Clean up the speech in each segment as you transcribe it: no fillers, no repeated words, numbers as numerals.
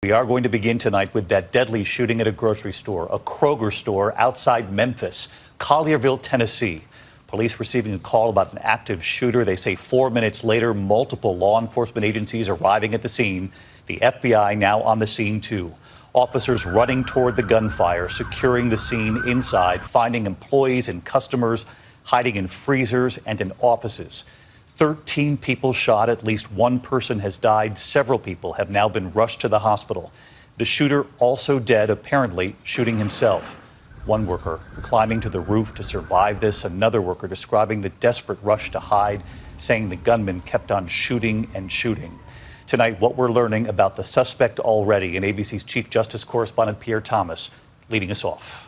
We are going to begin tonight with that deadly shooting at a grocery store, a Kroger store outside Memphis, Collierville, Tennessee. Police receiving a call about an active shooter. They say 4 minutes later, multiple law enforcement agencies arriving at the scene. The FBI now on the scene, too. Officers running toward the gunfire, securing the scene inside, finding employees and customers hiding in freezers and in offices. 13 people shot. At least one person has died. Several people have now been rushed to the hospital. The shooter also dead, apparently shooting himself. One worker climbing to the roof to survive this. Another worker describing the desperate rush to hide, saying the gunman kept on shooting and shooting. Tonight, what we're learning about the suspect already, and ABC's Chief Justice correspondent Pierre Thomas leading us off.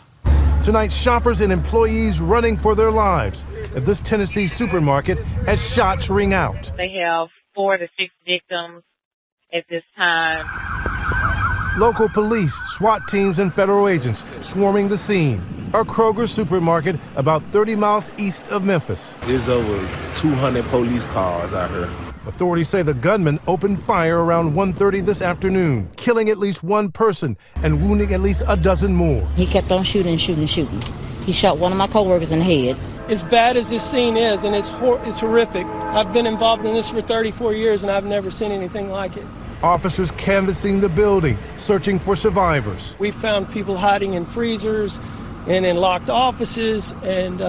Tonight, shoppers and employees running for their lives at this Tennessee supermarket as shots ring out. They have 4 to 6 victims at this time. Local police, SWAT teams, and federal agents swarming the scene. A Kroger supermarket about 30 miles east of Memphis. There's over 200 police cars out here. Authorities say the gunman opened fire around 1:30 this afternoon, killing at least one person and wounding at least a dozen more. He kept on shooting. He shot one of my coworkers in the head. As bad as this scene is, and it's horrific, I've been involved in this for 34 years, and I've never seen anything like it. Officers canvassing the building, searching for survivors. We found people hiding in freezers and in locked offices, and,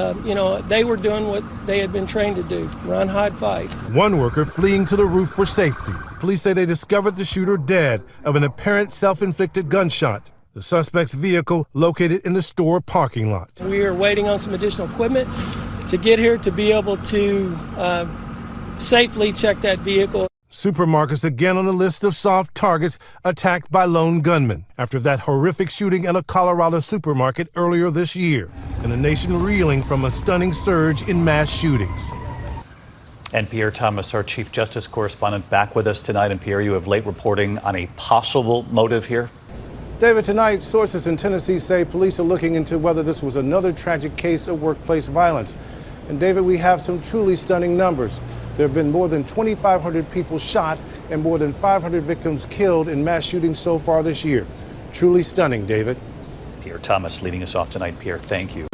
they were doing what they had been trained to do, run, hide, fight. One worker fleeing to the roof for safety. Police say they discovered the shooter dead of an apparent self-inflicted gunshot. The suspect's vehicle located in the store parking lot. We are waiting on some additional equipment to get here to be able to safely check that vehicle. Supermarkets again on the list of soft targets attacked by lone gunmen after that horrific shooting at a Colorado supermarket earlier this year, and the nation reeling from a stunning surge in mass shootings. And Pierre Thomas, our Chief Justice correspondent, back with us tonight. And Pierre, you have late reporting on a possible motive here. David, tonight, sources in Tennessee say police are looking into whether this was another tragic case of workplace violence. And David, we have some truly stunning numbers. There have been more than 2,500 people shot and more than 500 victims killed in mass shootings so far this year. Truly stunning, David. Pierre Thomas leading us off tonight. Pierre, thank you.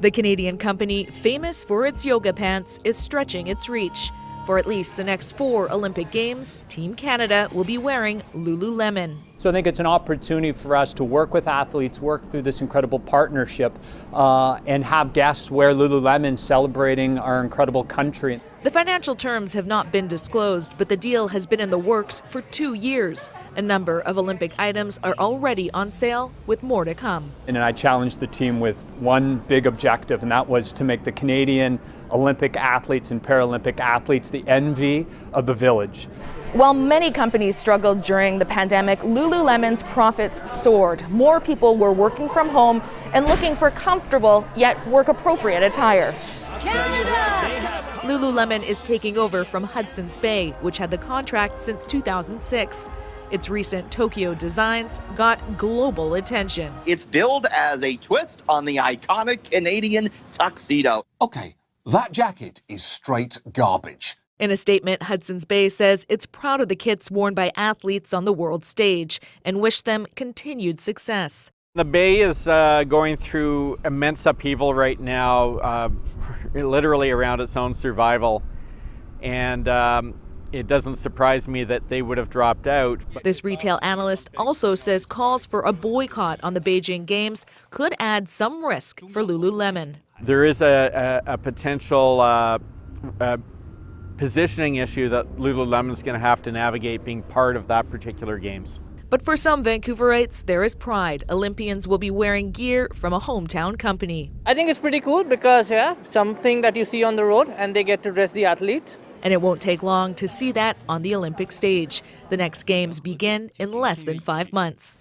The Canadian company, famous for its yoga pants, is stretching its reach. For at least the next 4 Olympic Games, Team Canada will be wearing Lululemon. So I think it's an opportunity for us to work with athletes, work through this incredible partnership, and have guests wear Lululemon celebrating our incredible country. The financial terms have not been disclosed, but the deal has been in the works for 2 years. A number of Olympic items are already on sale, with more to come. And I challenged the team with one big objective, and that was to make the Canadian Olympic athletes and Paralympic athletes the envy of the village. While many companies struggled during the pandemic, Lululemon's profits soared. More people were working from home and looking for comfortable yet work-appropriate attire. Canada! Lululemon is taking over from Hudson's Bay, which had the contract since 2006. Its recent Tokyo designs got global attention. It's billed as a twist on the iconic Canadian tuxedo. Okay, that jacket is straight garbage. In a statement, Hudson's Bay says it's proud of the kits worn by athletes on the world stage and wish them continued success. The Bay is going through immense upheaval right now, literally around its own survival. And it doesn't surprise me that they would have dropped out. This retail analyst also says calls for a boycott on the Beijing Games could add some risk for Lululemon. There is a potential positioning issue that Lululemon's going to have to navigate being part of that particular games. But for some Vancouverites, there is pride. Olympians will be wearing gear from a hometown company. I think it's pretty cool because, something that you see on the road and they get to dress the athletes. And it won't take long to see that on the Olympic stage. The next games begin in less than 5 months.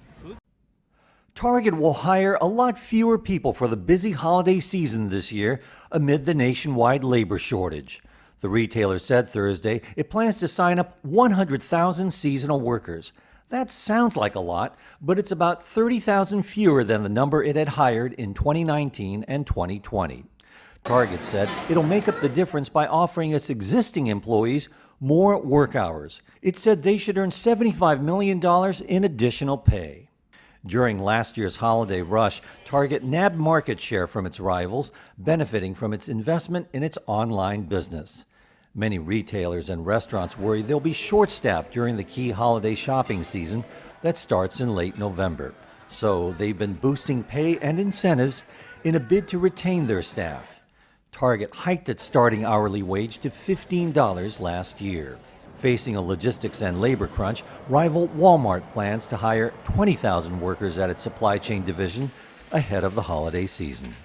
Target will hire a lot fewer people for the busy holiday season this year amid the nationwide labor shortage. The retailer said Thursday it plans to sign up 100,000 seasonal workers. That sounds like a lot, but it's about 30,000 fewer than the number it had hired in 2019 and 2020. Target said it'll make up the difference by offering its existing employees more work hours. It said they should earn $75 million in additional pay. During last year's holiday rush, Target nabbed market share from its rivals, benefiting from its investment in its online business. Many retailers and restaurants worry they'll be short-staffed during the key holiday shopping season that starts in late November. So they've been boosting pay and incentives in a bid to retain their staff. Target hiked its starting hourly wage to $15 last year. Facing a logistics and labor crunch, rival Walmart plans to hire 20,000 workers at its supply chain division ahead of the holiday season.